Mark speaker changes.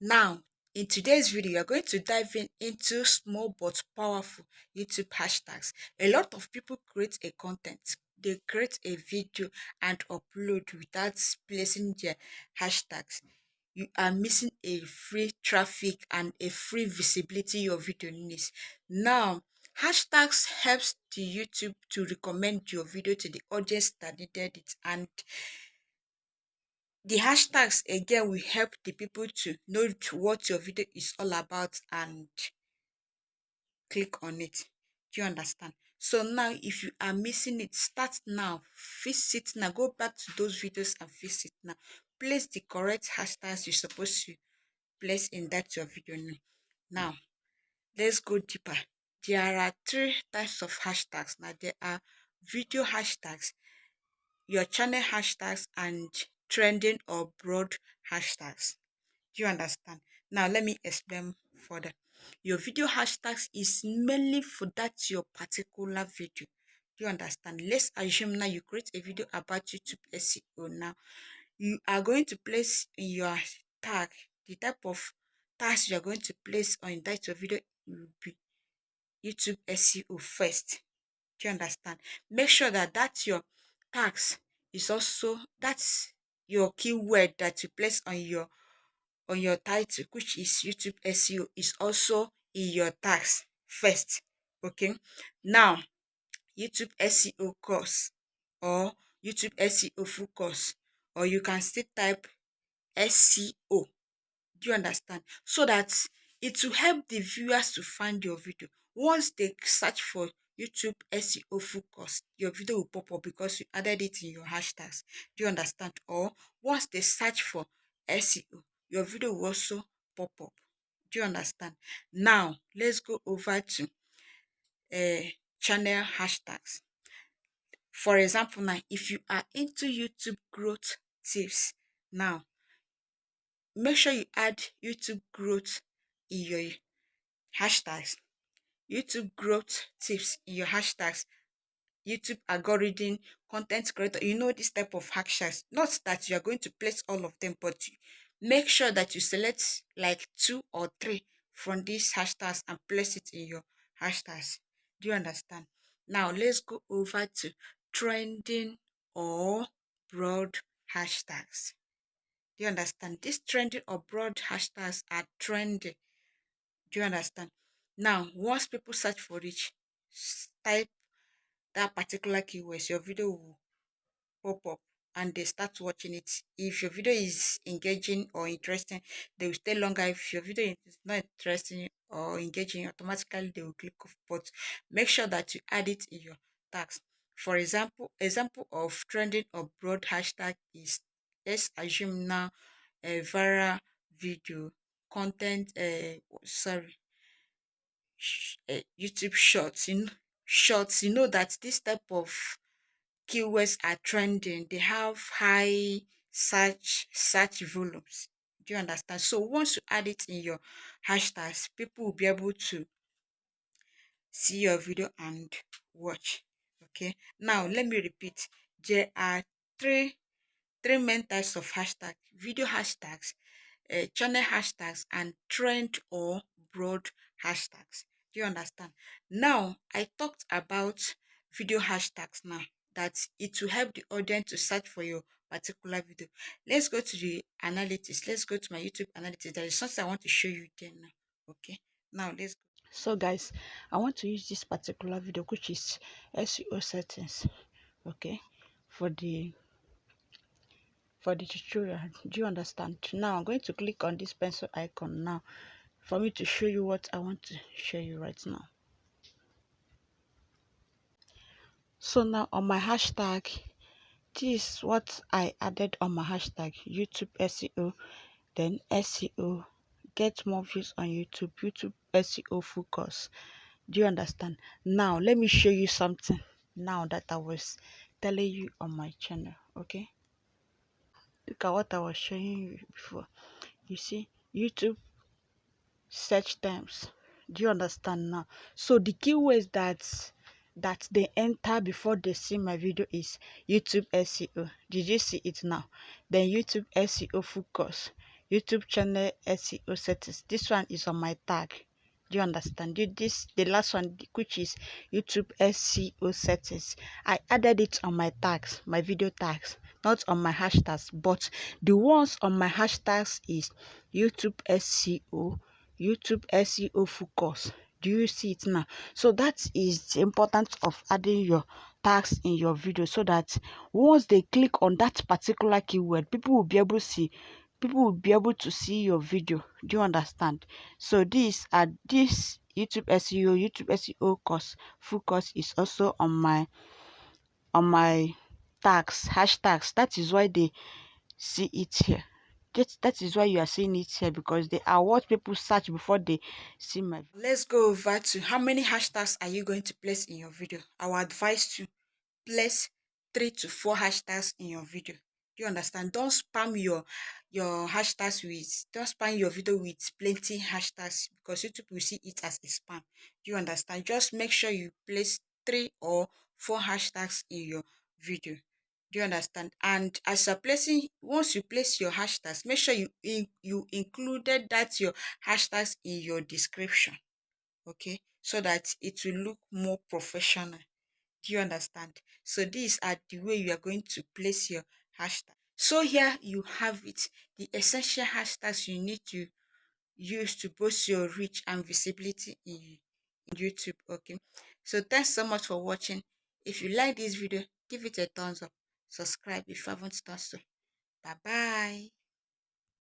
Speaker 1: Now, in today's video, we are going to dive into small but powerful YouTube hashtags. A lot of people create a content. They create a video and upload without placing their hashtags. You are missing a free traffic and a free visibility your video needs. Now, hashtags helps the YouTube to recommend your video to the audience that needed it, and the hashtags again will help the people to know what your video is all about and click on it. Do you understand? So now if you are missing it, start now. Fix it now. Go back to those videos and fix it now. Place the correct hashtags you're supposed to place in that your video now. Now, let's go deeper. There are three types of hashtags. Now there are video hashtags, your channel hashtags, and trending or broad hashtags. Do you understand? Now let me explain further. Your video hashtags is mainly for that your particular video. Do you understand? Let's assume now you create a video about YouTube SEO. Now you are going to place in your tag, the type of tags you are going to place on that your video will be YouTube SEO first. Do you understand? Make sure that your tags is also that's your keyword that you place on your title, which is YouTube SEO, is also in your tags first. Okay. Now, YouTube SEO course or YouTube SEO full course, or you can still type SEO. Do you understand? So that it will help the viewers to find your video. Once they search for YouTube SEO full course, your video will pop up because you added it in your hashtags. Do you understand? Or once they search for SEO, your video will also pop up. Do you understand? Now, let's go over to channel hashtags. For example, now, if you are into YouTube growth tips, now make sure you add YouTube growth in your hashtags, YouTube growth tips in your hashtags, YouTube algorithm, content creator. You know this type of hashtags. Not that you are going to place all of them, but make sure that you select like 2 or 3 from these hashtags and place it in your hashtags. Do you understand? Now let's go over to trending or broad hashtags. Do you understand? These trending or broad hashtags are trending. Do you understand? Now, once people search for it, type that particular keywords, your video will pop up and they start watching it. If your video is engaging or interesting, they will stay longer. If your video is not interesting or engaging, automatically they will click off. But make sure that you add it in your tags. For example of trending or broad hashtag is, let's assume now, a viral video content, YouTube shorts. Shorts, you know that this type of keywords are trending. They have high search volumes. Do you understand? So once you add it in your hashtags, people will be able to see your video and watch. Okay. Now let me repeat. There are three main types of hashtag: video hashtags, channel hashtags, and trend or broad hashtags. Do you understand? Now, I talked about video hashtags now, that it will help the audience to search for your particular video. Let's go to the analytics. Let's go to my YouTube analytics. There is something I want to show you there now. Okay. Now, let's go.
Speaker 2: So guys, I want to use this particular video, which is SEO settings, okay, for the tutorial. Do you understand? Now I'm going to click on this pencil icon now for me to show you what I want to show you right now. So now on my hashtag, this is what I added on my hashtag: YouTube SEO, then SEO, get more views on YouTube, YouTube SEO focus. Do you understand? Now let me show you something now that I was telling you on my channel. Okay, look at what I was showing you before. You see, YouTube search terms. Do you understand now? So the keywords that they enter before they see my video is YouTube SEO. Did you see it now? Then YouTube SEO focus, YouTube channel SEO settings. This one is on my tag. Do you understand? This the last one, which is YouTube SEO settings. I added it on my tags, my video tags, not on my hashtags. But the ones on my hashtags is YouTube SEO, YouTube SEO focus. Do you see it now? So that is the importance of adding your tags in your video, so that once they click on that particular keyword, people will be able to see your video. Do you understand? So this YouTube SEO, course full course is also on my tags, hashtags. That is why they see it here. That is why you are seeing it here, because they are what people search before they see my video.
Speaker 1: Let's go over to how many hashtags are you going to place in your video. I will advise to place 3 to 4 hashtags in your video. Do you understand? Don't spam your hashtags with, don't spam your video with plenty hashtags, because YouTube will see it as a spam. Do you understand? Just make sure you place 3 or 4 hashtags in your video. Do you understand? And as you're placing, once you place your hashtags, make sure you included that your hashtags in your description. Okay, so that it will look more professional. Do you understand? So these are the way you are going to place your hashtag. So here you have it, the essential hashtags you need to use to boost your reach and visibility in YouTube. Okay, so thanks so much for watching. If you like this video, give it a thumbs up, subscribe if you haven't done so. Bye bye.